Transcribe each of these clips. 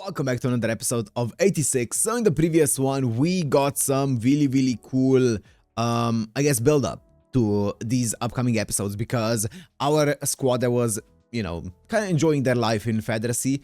welcome back to another episode of 86. So in the previous one, we got some really cool, I guess, build up to these upcoming episodes because our squad that was, kind of enjoying their life in Federacy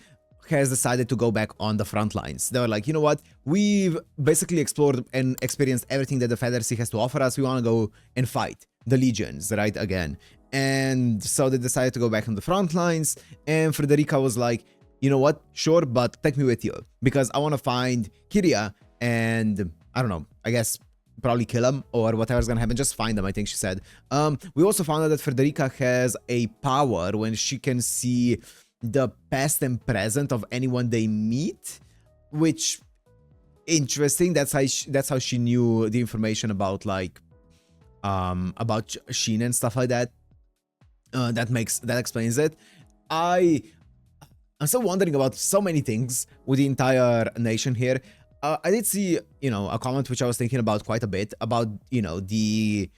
has decided to go back on the front lines. They were like, you know what? We've basically explored and experienced everything that the Federacy has to offer us. We want to go and fight the legions, right? Again. And so they decided to go back on the front lines. And Frederica was like, you know what? Sure, but take me with you because I want to find Kiria and I don't know, I guess probably kill him or whatever's gonna happen. Just find them, I think she said. We also found out that Frederica has a power when she can see the past and present of anyone they meet, which interesting. That's how she knew the information about like about Sheen and stuff like that. That explains it. I'm still wondering about so many things with the entire nation here. I did see, a comment which I was thinking about quite a bit about, the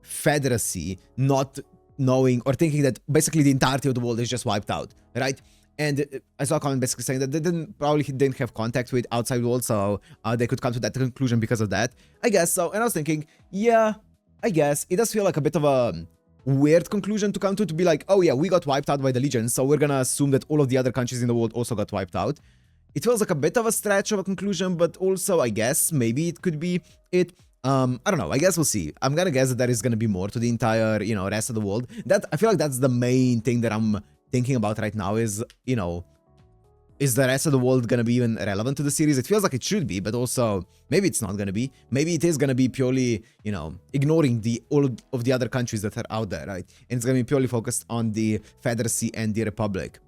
Federacy not knowing or thinking that basically the entirety of the world is just wiped out, right? And I saw a comment basically saying that they probably didn't have contact with outside world, so they could come to that conclusion because of that. I guess so. And I was thinking, yeah, I guess it does feel like a bit of a weird conclusion to come to be like, oh yeah, we got wiped out by the Legion, so we're gonna assume that all of the other countries in the world also got wiped out. It feels like a bit of a stretch of a conclusion, but also I guess maybe it could be it. I don't know. I guess we'll see. I'm gonna guess that there is gonna be more to the entire, rest of the world. That I feel like that's the main thing that I'm thinking about right now is, is the rest of the world gonna be even relevant to the series? It feels like it should be, but also maybe it's not gonna be. Maybe it is gonna be purely, ignoring all of the other countries that are out there, right? And it's gonna be purely focused on the Federacy and the Republic.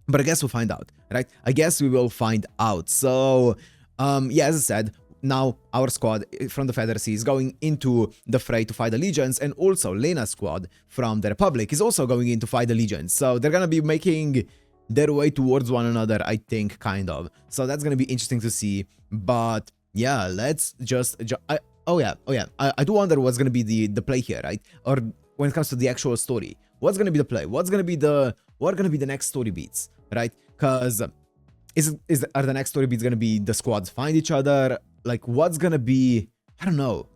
But I guess we'll find out, right? I guess we will find out. So, yeah, as I said, now our squad from the Federacy is going into the fray to fight the Legions, and also Lena's squad from the Republic is also going in to fight the Legions. So they're gonna be making their way towards one another, I think, kind of. So that's gonna be interesting to see. But yeah, let's just oh yeah, I do wonder what's gonna be the play here, right? Or when it comes to the actual story, what's gonna be the play? What are gonna be the next story beats, right? Because are the next story beats gonna be the squads find each other? Like, what's gonna be? I don't know.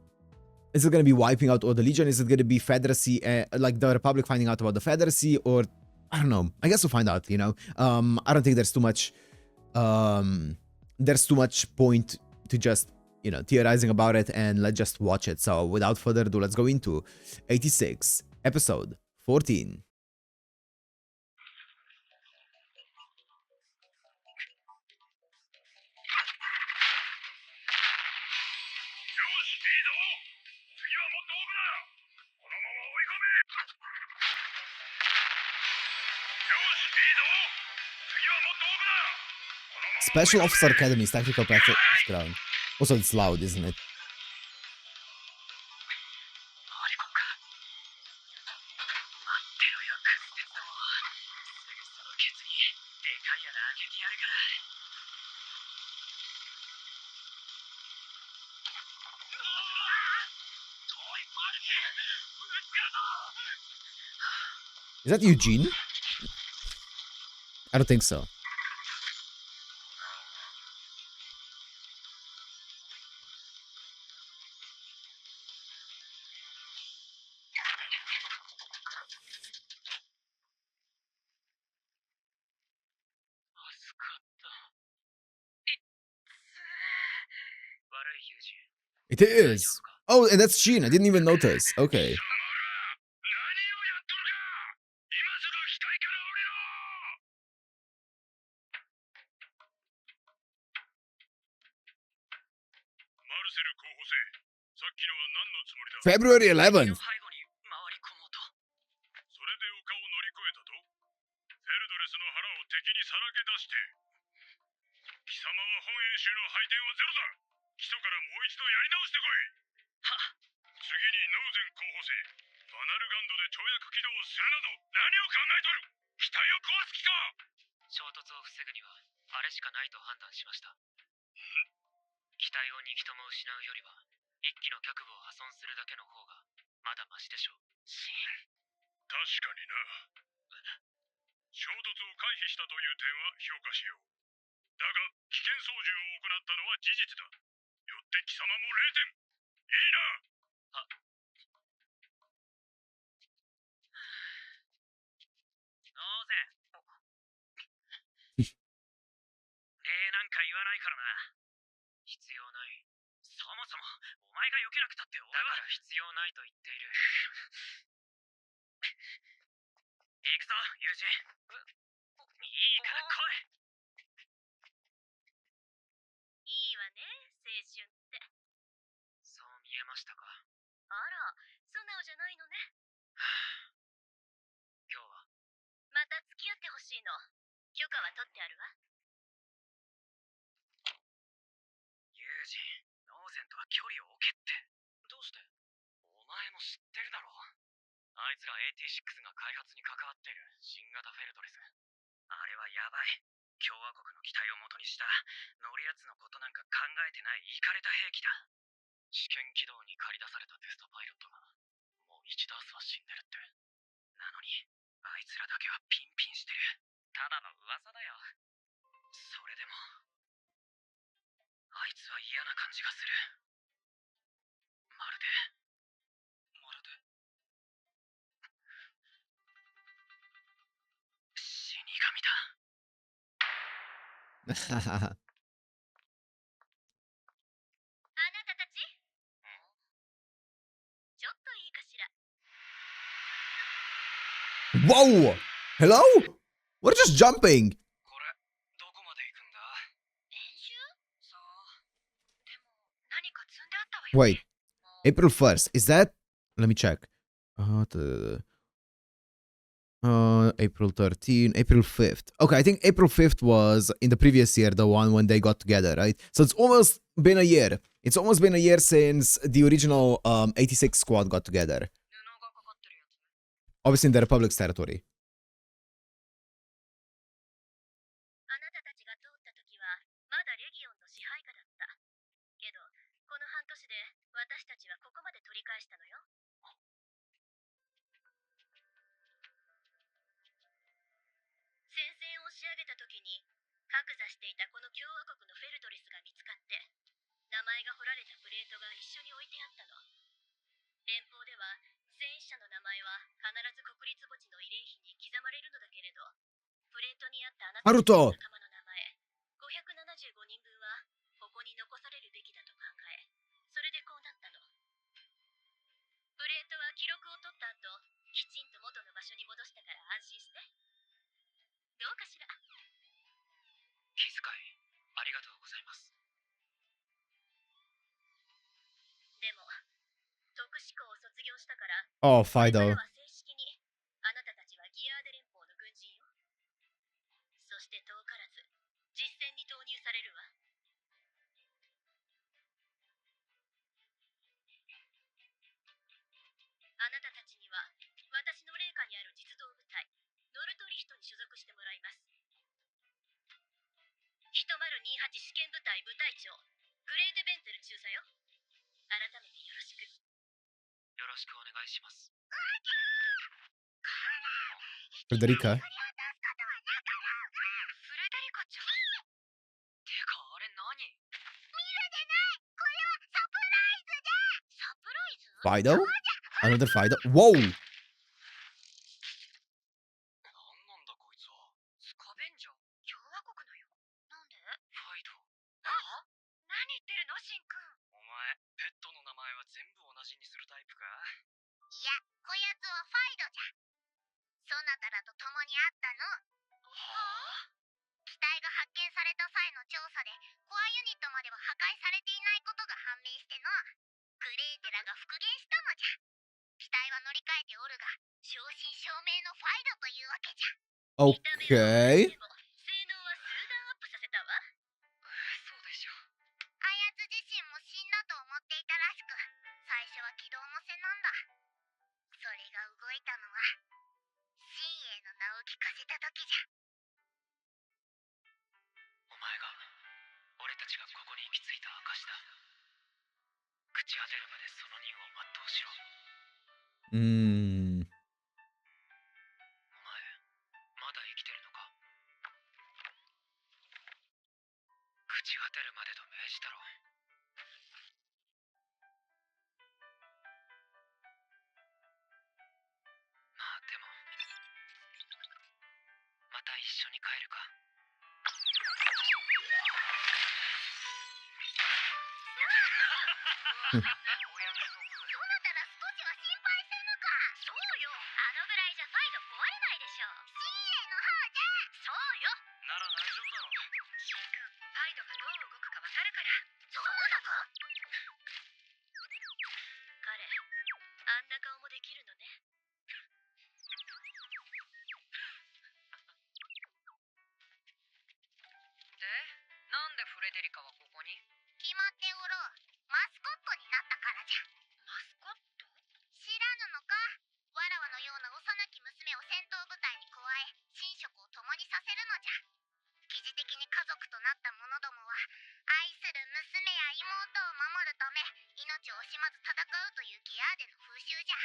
Is it gonna be wiping out all the Legion? Is it gonna be Federacy, like the Republic finding out about the Federacy, or I don't know. I guess we'll find out, I don't think there's too much point to just, theorizing about it, and let's just watch it. So without further ado, let's go into 86, episode 14. Special Officer Academy's tactical practice ground. Also, it's loud, isn't it? Is that Eugene? I don't think so. It is. Oh, and that's Sheen. I didn't even notice. Okay. February 11th. 危険操縦を行ったのは事実だ。よって貴様も0点。いいな。当然。礼なんか言わないからな。必要ない。そもそもお前が避けなくたって俺は。だから必要ないと言っている。行くぞ、ユージ。いいから来い。いいわね、青春って。そう見えましたか。あら、素直じゃないのね。今日はまた付き合ってほしいの。許可は取ってあるわ。ユージ、ノーゼンとは距離を置けって。どうして？お前も知ってるだろう。あいつらエイティシックスが開発に関わっている新型フェルトレス。あれはやばい。共和国の機体を元にした乗るやつのことなんか考えてないイカれた兵器だ。試験軌道に駆り出されたテストパイロットがもう1ダースは死んでるって。なのにあいつらだけはピンピンしてる。ただの噂だよ。それでもあいつは嫌な感じがする。まるで死神だ。あなたたち、ちょっといいかしら。Whoa! Hello? We're just jumping. これどこまで行くんだ？練習？そう。でも何か積んであったわよね。 Wait, April 1st. Is that? Let me check. April 13, April 5th. Okay, I think April 5th was in the previous year, the one when they got together, right? So it's almost been a year. It's almost been a year since the original 86 squad got together. Obviously in the Republic's territory. あなたたちが通った時はまだレギオンの支配下だった。けどこの半年で私たちはここまで取り返したのよ。戦線を仕上げた時に格座していたこの共和国のフェルトレスが見つかって名前が彫られたプレートが一緒に置いてあったの。連邦では戦死者の名前は必ず国立墓地の慰霊碑に刻まれるのだけれど、プレートにあったあなたたちの仲間の名前575人分はここに残されるべきだと考え、それでこうなったの。プレートは記録を取った後きちんと元の場所に戻したから安心して。どうかしら。気遣いありがとうございます。でも特殊校を卒業したから、Oh, これから Fido. は正式にあなたたちはギアーデ連邦の軍人よ。そして遠からず実戦に投入されるわ。あなたたちには私の霊下にある実動部隊ノルトリヒトに所属してもらいます。1028試験部隊部隊長グレーテベンツェル中佐よ。改めてよろしく。よろしくお願いします。Frederica. フレデリカちゃん？てかあれ何？見るでない。これはサプライズで。サプライズ？ Fido? Another Fido? Whoa! なんだこいつは。スカベンジャー？共和国のよ。なんで？ファイド。あ？何言ってるのシンくん。お前、ペットの名前は全部同じにするタイプか？いや、こやつはファイドじゃ。そなたらと共にあったの。はあ？機体が発見された際の調査でコアユニットまでは破壊されていないことが判明しての。グレーテラが復元したのじゃ。機体は乗り換えておるが正真正銘のファイドというわけじゃ。Okay. 性能は数段アップさせたわ。そうでしょ。あやつ自身も死んだと思っていたらしく、最初は軌道乗せなんだ。それが動いたのは新鋭の名を聞かせた時じゃ。お前が俺たちがここに行き着いた証だ。朽ち果てるまでその任を全うしろ。お前まだ生きてるのか？てるまでと命じたろ。まあでも、また一緒に帰るか。そなたら少しは心配せぬか。そうよ、あのぐらいじゃファイド壊れないでしょ。シーレの方じゃ。そうよ。なら大丈夫だろ。シー君、ファイドがどう動くかわかるから。そうなの？彼、あんな顔もできるのね。で、なんでフレデリカはここに？決まっておろう。マスコットになったからじゃ。マスコット？知らぬのか？わらわのような幼き娘を戦闘部隊に加え、寝食を共にさせるのじゃ。疑似的に家族となった者どもは、愛する娘や妹を守るため、命を惜しまず戦うというギアーデの風習じゃ。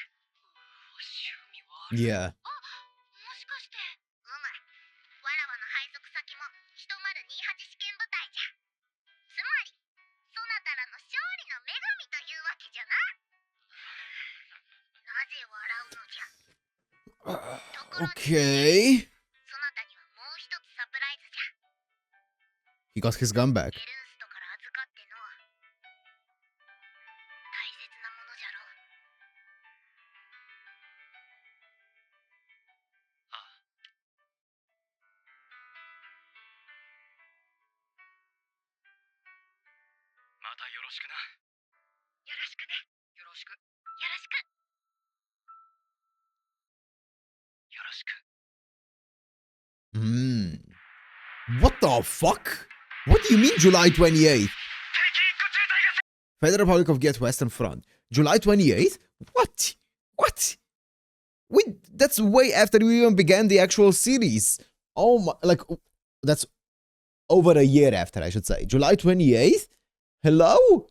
趣味は。Yeah. もしかして。わらわの配属先も1028試験部隊じゃ。つまり、そなたらの勝利の女神というわけじゃな。なぜ笑うのじゃ。ところで、 Okay. そなたにはもう一つサプライズじゃ。 He got his gun back. エルンストから預かっての大切なものじゃろう。ああ。またよろしくな。よろしくね。よろしく。よろしく。よろしく。What the fuck? What do you mean July 28th? Federal Republic of Get Western Front. July 28th? What? What? Wait, that's way after we even began the actual series. Oh my, like, that's over a year after, I should say. July 28th? Hello?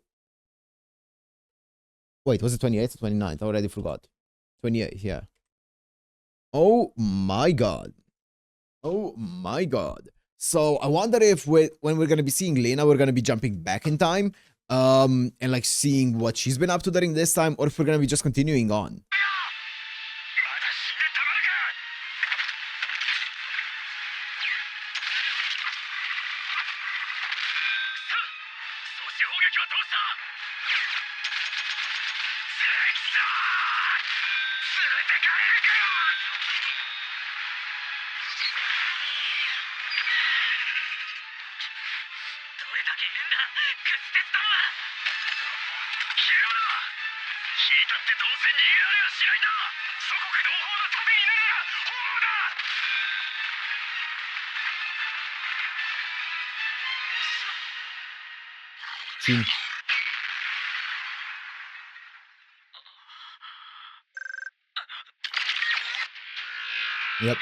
Wait, was it 28th or 29th? I already forgot. 28th, yeah. Oh my god. Oh my god. So I wonder if when we're gonna be seeing Lena, we're gonna be jumping back in time, and like seeing what she's been up to during this time, or if we're gonna be just continuing on. Yep.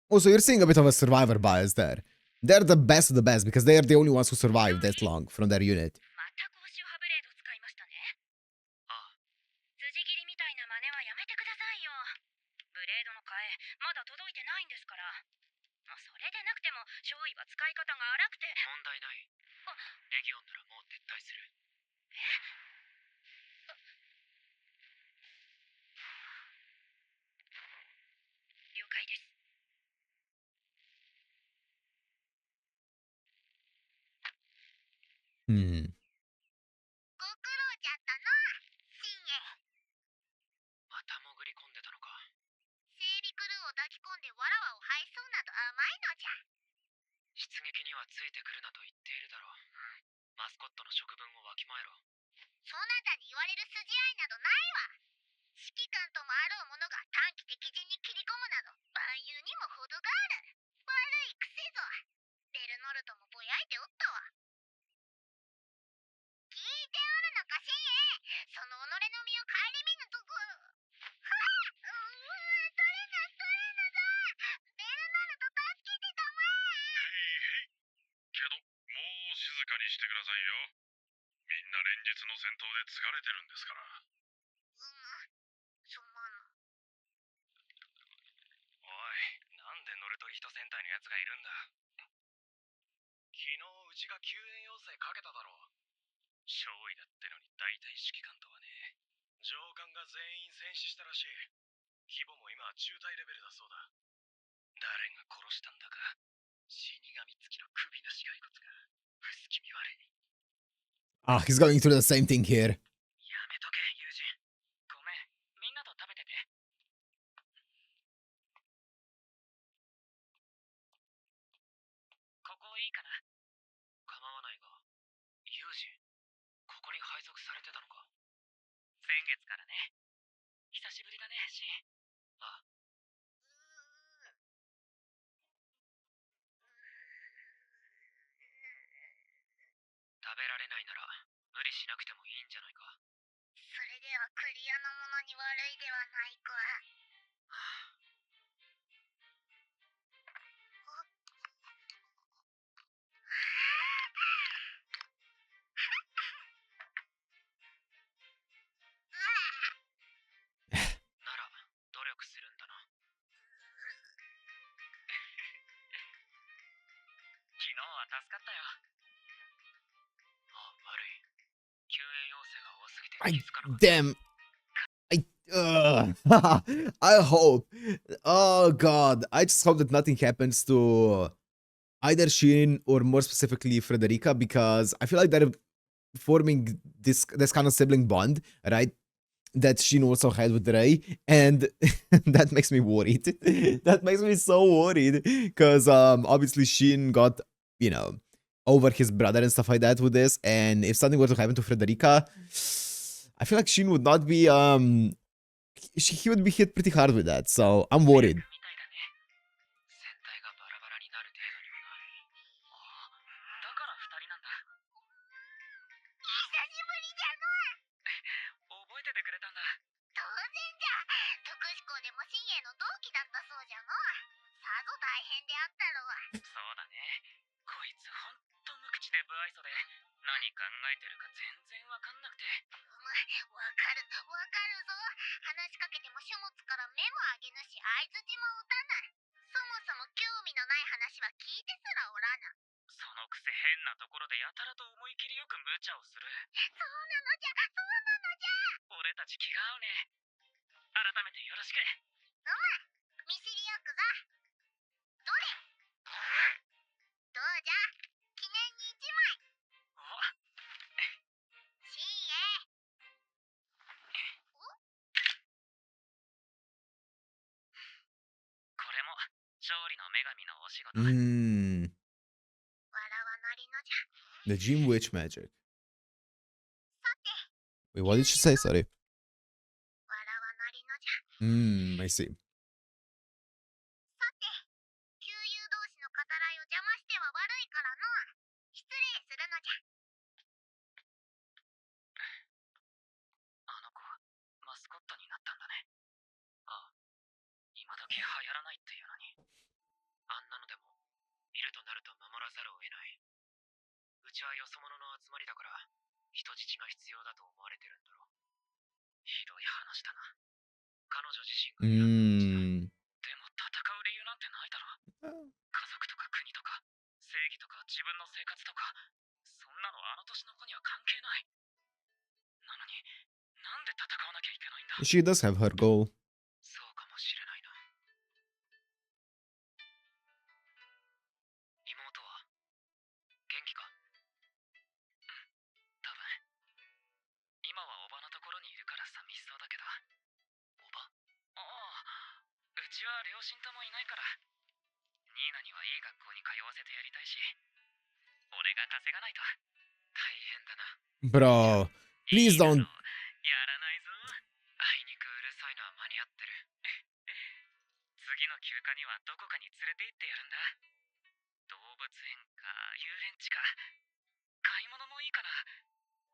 Also, you're seeing a bit of a survivor bias there. They're the best of the best because they are the only ones who survived that long from their unit. また公衆派ブレード使いましたね。ああ。辻切りみたいな真似はやめてくださいよ。ブレードの替え、まだ届いてないんですから。それでなくても、少尉は使い方が荒くて。問題ない。レギオンならもう撤退する。了解です。ご苦労じゃったな、シンエ。また潜り込んでたのか。整備クルーを抱き込んでわらわを配そうなど甘いのじゃ。出撃にはついてくるなと言っているだろう。マスコットの職分をわきまえろ。そなたに言われる筋合などないわ。指揮官ともあろう者が短期敵陣に切り込むなど万有にも程がある。悪い癖ぞ。ベルノルトもぼやいておったわ。聞いておるのか、シンエ。その己の身を顧みぬとこ。はあ、取れなだ。ベルノルト助けてたまえ。けど、もう静かにしてくださいよ。みんな連日の戦闘で疲れてるんですから。すまぬ。おい、なんでノルトリヒト戦隊のやつがいるんだ。昨日うちが救援要請かけただろう。少尉だってのに大体指揮官とはね。上官が全員戦死したらしい。規模も今は中隊レベルだそうだ。誰が殺したんだか。死神付きの首なし骸骨が薄気味悪い。Ah, he's going through the same thing here. やめとけ、ユージン。ごめん、みんなと食べてて。ここいいかな。構わないが、ユージン、ここに配属されてたのか。先月からね。久しぶりだね、シン。ああ。食べられないなら無理しなくてもいいんじゃないか。それではクリアの者に悪いではないか。なら努力するんだな。昨日は助かったよ。あ、悪い。救援要請が多すぎて I 気づかなかった。damn. I hope. Oh god. I just hope that nothing happens to either Shin or more specifically Frederica, because I feel like they're forming this kind of sibling bond, right? That Shin also had with Ray, and that makes me worried. That makes me so worried, because obviously Shin got, you know, over his brother and stuff like that with this, and if something were to happen to Frederica, I feel like Shin would not be he would be hit pretty hard with that, so I'm worried. みたいだね。戦隊がバラバラになる程度にはな。ああ、だから二人なんだ。久しぶりじゃの。覚えててくれたんだ。当然じゃ。特殊校でも新鋭の同期だったそうじゃの。さぞ大変であったろう。そうだね。こいつほんと無口で不愛想で、何考えてるか全然わかんなくて。わかるぞ。話しかけても書物から目も上げぬし相づちも打たぬ。そもそも興味のない話は聞いてすらおらぬ。そのくせ変なところでやたらと思い切りよく無茶をする。そうなのじゃ。俺たち気が合うね。改めてよろしく。見知りよくぞ。どれ。どうじゃ。記念に一枚。お、新鋭。これも勝利の女神のお仕事。わらわなりのじゃ。 The Dream Witch magic. さて。 Wait, what did she say? Sorry. わらわなりのじゃ。 I see. さて、旧友同士の語らいを邪魔しては悪いからの。失礼するのじゃ。あの子、マスコットになったんだね。ああ、今時流行らないっていうのに。あんなのでも、いるとなると守らざるを得ない。うちはよそ者の集まりだから、人質が必要だと思われてるんだろう。ひどい話だな。彼女自身が選んだ道だ。でも戦う理由なんてないだろ。家族とか国とか、正義とか自分の生活とか、そんなのあの年の子には関係ない。なのに、なんで戦わなきゃいけないんだ。 She does have her goal. そうかもしれないな。妹は元気か？うん、多分。今はおばのところにいるから寂しそうだけど。おば？ああ、うちは両親ともいないから。ニーナにはいい学校に通わせてやりたいし、俺が稼がないと大変だな。 Bro, please don't. やらないぞ。遊園地か。買い物もいいかな。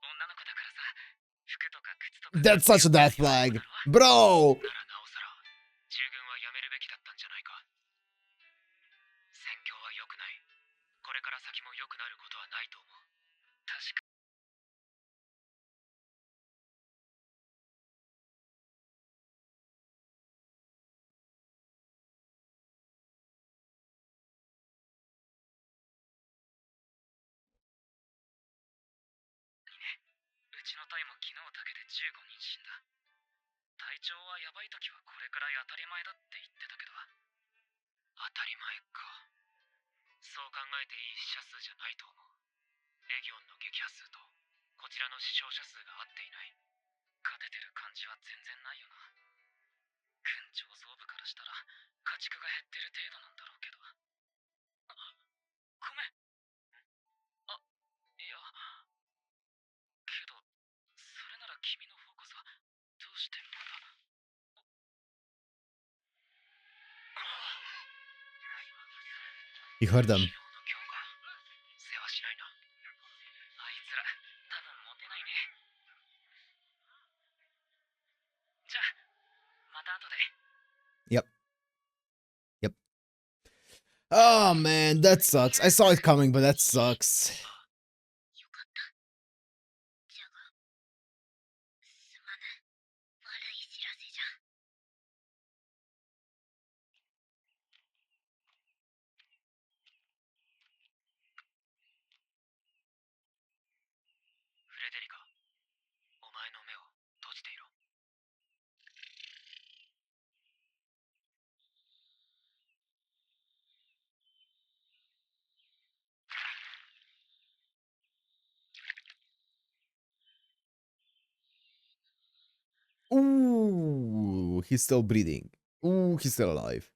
女の子だからさ、服とか靴とか。 That's such a death flag. Bro! ならなおさら、従軍はやめるべきだったんじゃないか。戦況は良くない。これから先も良くなることはないと思う。確か。うちの隊も昨日だけで15人死んだ。隊長はヤバい時はこれくらい当たり前だって言ってたけど。当たり前か。そう考えていい死者数じゃないと思う。レギオンの撃破数とこちらの死傷者数が合っていない。勝ててる感じは全然ないよな。軍上層部からしたら家畜が減ってる程度なんだろうけど。ごめん。いやけど、それなら君の方こそどうしてまだ。You heard them. 昨日の今日か。世話しないな。あいつら多分モテないね。じゃあまた後で。 Yep. Yep. Oh man, that sucks. I saw it coming, but that sucks. よかった。じゃが、すまぬ。悪い知らせじゃ。フレデリカ、お前の目を閉じていろ。Ooh, he's still breathing. Ooh, he's still alive.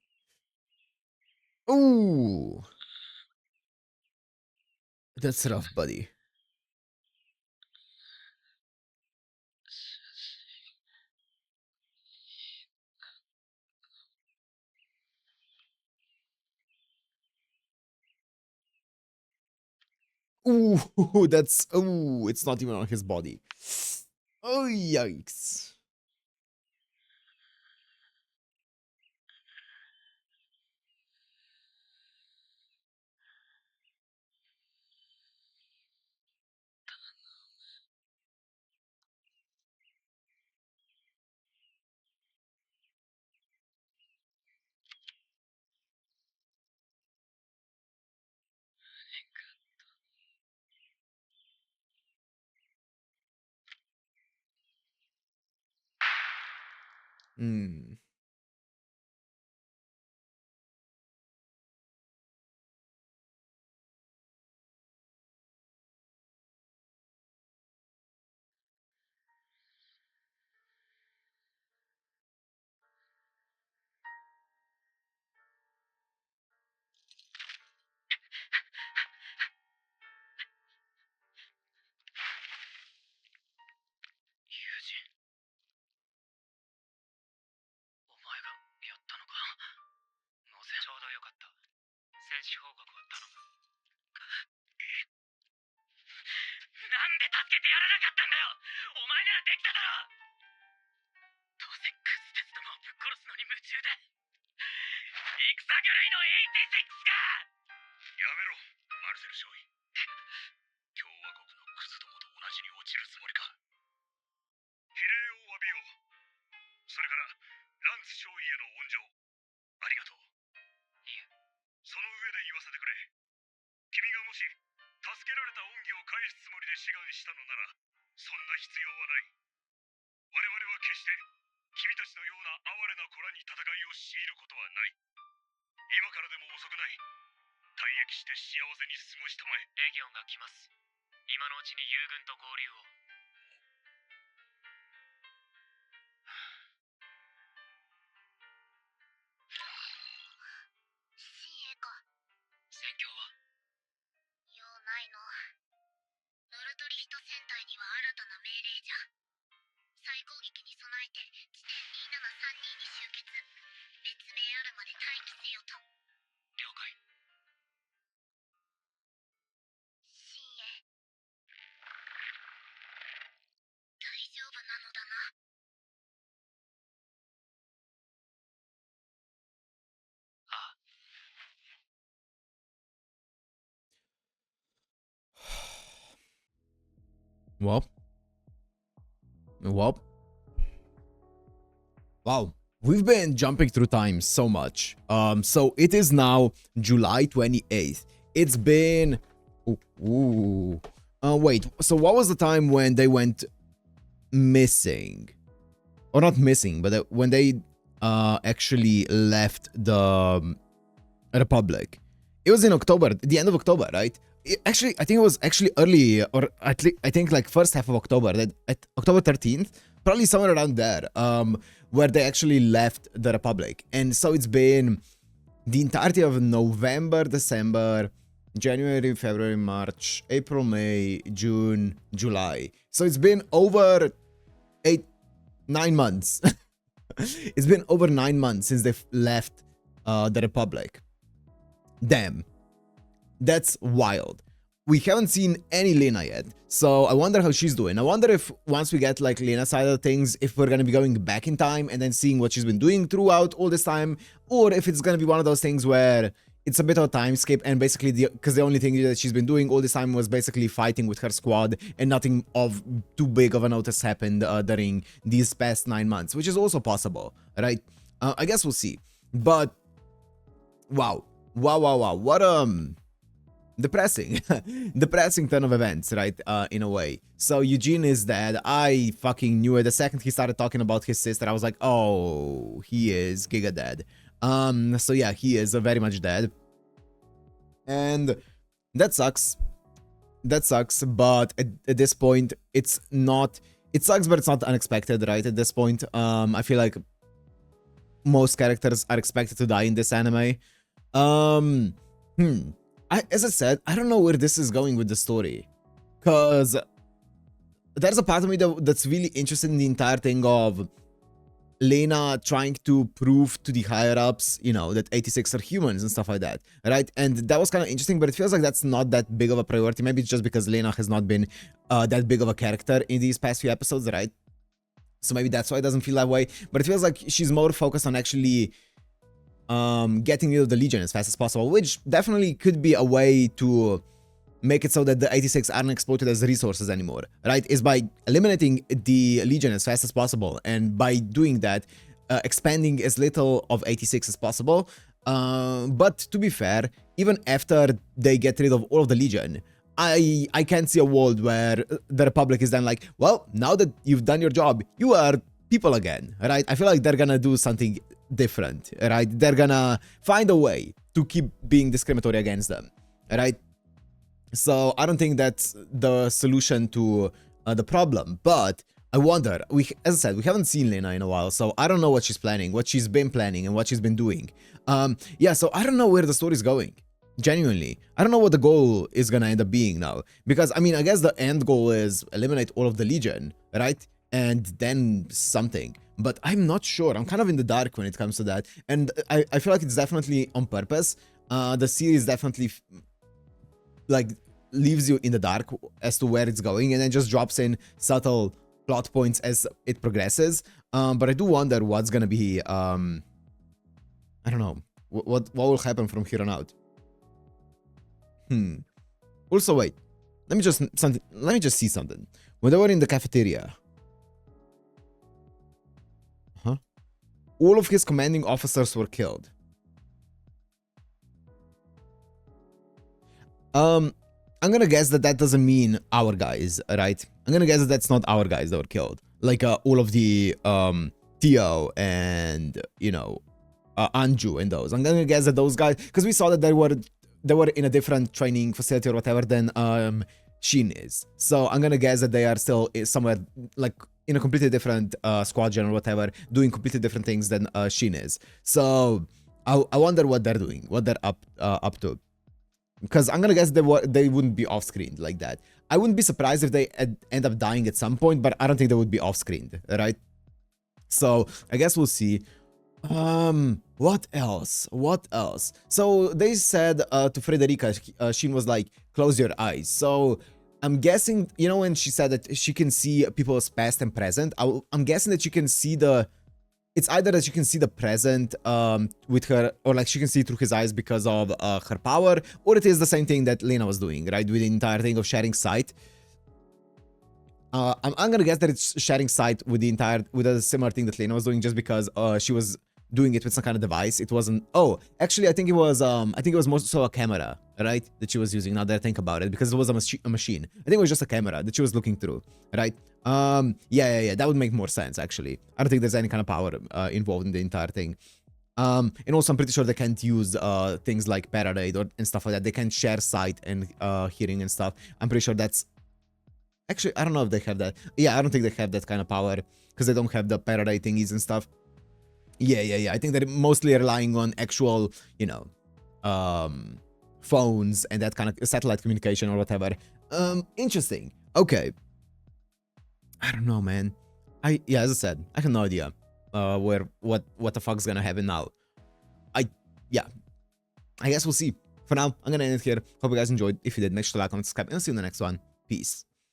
Ooh. That's rough, buddy. Ooh, that's... Ooh, it's not even on his body. Oh, yikes. Hmm. Eugene、お前がやったのか。なぜ。ちょうどよかった。戦士報告を頼む。なんで助けてやらなかったんだよ。お前ならできただろ。どうせクズ鉄どもをぶっ殺すのに夢中で。戦狂いのエイティシックスが。やめろ、マルセル少尉。共和国のクズどもと同じに落ちるつもりか。比例を詫びよう。それからランツ少尉への恩情ありがとう。いえ。その上で言わせてくれ。君がもし助けられた恩義を返すつもりで志願したのなら、そんな必要はない。我々は決して君たちのような哀れな子らに戦いを強いることはない。今からでも遅くない。退役して幸せに過ごしたまえ。レギオンが来ます。今のうちに友軍と合流を。新鋭か。戦況は。用ないの。ノルトリヒト戦隊には新たな命令じゃ。再攻撃に備えて地点2732に集結。別名あるまで待機せよと。了解。なのだな。ああ、Well, well, wow. We've been jumping through time so much. So it is now July 28th. It's been... Ooh. Wait, so what was the time when they went missing? Or not missing, but when they actually left the Republic? It was in October, the end of October, right? Actually, I think it was actually early, or at least I think like first half of October, at October 13th, probably somewhere around there, where they actually left the Republic. And so it's been the entirety of November, December, January, February, March, April, May, June, July. So it's been over 9 months. It's been over 9 months since they've left the Republic. Damn. That's wild. We haven't seen any Lena yet, so I wonder how she's doing. I wonder if once we get like Lena's side of things, if we're gonna be going back in time and then seeing what she's been doing throughout all this time, or if it's gonna be one of those things where it's a bit of a time skip and basically because the only thing that she's been doing all this time was basically fighting with her squad and nothing of too big of a notice happened during these past 9 months, which is also possible, right? I guess we'll see. But wow, what depressing depressing turn of events, right? In a way. So Eugene is dead. I fucking knew it. The second he started talking about his sister, I was like, oh, he is giga dead. So yeah, he is very much dead, and that sucks. But at this point, it sucks, but it's not unexpected, right? At this point, I feel like most characters are expected to die in this anime. As I said, I don't know where this is going with the story, because there's a part of me that's really interested in the entire thing of Lena trying to prove to the higher-ups, you know, that 86 are humans and stuff like that, right? And that was kind of interesting, but it feels like that's not that big of a priority. Maybe it's just because Lena has not been that big of a character in these past few episodes, right? So maybe that's why it doesn't feel that way, but it feels like she's more focused on actually getting rid of the Legion as fast as possible, which definitely could be a way to make it so that the 86 aren't exploited as resources anymore, right? Is by eliminating the Legion as fast as possible, and by doing that, expanding as little of 86 as possible. But to be fair, even after they get rid of all of the Legion, I can't see a world where the Republic is then like, well, now that you've done your job, you are people again, right? I feel like they're gonna do something different, right? They're gonna find a way to keep being discriminatory against them, right? So I don't think that's the solution to the problem, but I wonder, as I said, we haven't seen Lena in a while, so I don't know what she's planning, what she's been planning, and what she's been doing. Yeah, so I don't know where the story is going. Genuinely, I don't know what the goal is gonna end up being now, because I mean, I guess the end goal is eliminate all of the Legion, right? And then something, but I'm not sure. I'm kind of in the dark when it comes to that, and I feel like it's definitely on purpose. The series definitely like leaves you in the dark as to where it's going, and then just drops in subtle plot points as it progresses. But I do wonder what's gonna be I don't know, what will happen from here on out. Also, wait, let me just see something. When they were in the cafeteria, all of his commanding officers were killed. I'm gonna guess that doesn't mean our guys, right? I'm gonna guess that that's not our guys that were killed. Like all of the Tio and, you know, Anju and those. I'm gonna guess that those guys, because we saw that they were in a different training facility or whatever than Shin is. So I'm gonna guess that they are still somewhere like in a completely different squadron or whatever, doing completely different things than Shin is. So I wonder what they're doing, what they're up to. Because I'm gonna guess they wouldn't be off-screen like that. I wouldn't be surprised if they end up dying at some point, but I don't think they would be off-screened, right? So I guess we'll see. What else? So they said to Frederica, Shin was like, close your eyes. So I'm guessing, you know, when she said that she can see people's past and present, I'm guessing that she can see the... It's either that she can see the present with her, or like she can see through his eyes because of her power, or it is the same thing that Lena was doing, right? With the entire thing of sharing sight. I'm gonna guess that it's sharing sight with a similar thing that Lena was doing, just because she was doing it with some kind of device. It wasn't... Oh, actually, I think it was more so a camera, right? That she was using, now that I think about it, because it was a machine. I think it was just a camera that she was looking through, right? Yeah, that would make more sense, actually. I don't think there's any kind of power involved in the entire thing. And also, I'm pretty sure they can't use things like parade and stuff like that. They can't share sight and hearing and stuff. I'm pretty sure that's... Actually, I don't know if they have that. Yeah, I don't think they have that kind of power, because they don't have the parade thingies and stuff. Yeah. I think they're mostly relying on actual, you know, phones and that kind of satellite communication or whatever. Interesting. Okay. I don't know, man. Yeah, as I said, I have no idea what the fuck's gonna happen now. Yeah. I guess we'll see. For now, I'm gonna end it here. Hope you guys enjoyed. If you did, make sure to like, comment, subscribe, and I'll see you in the next one. Peace.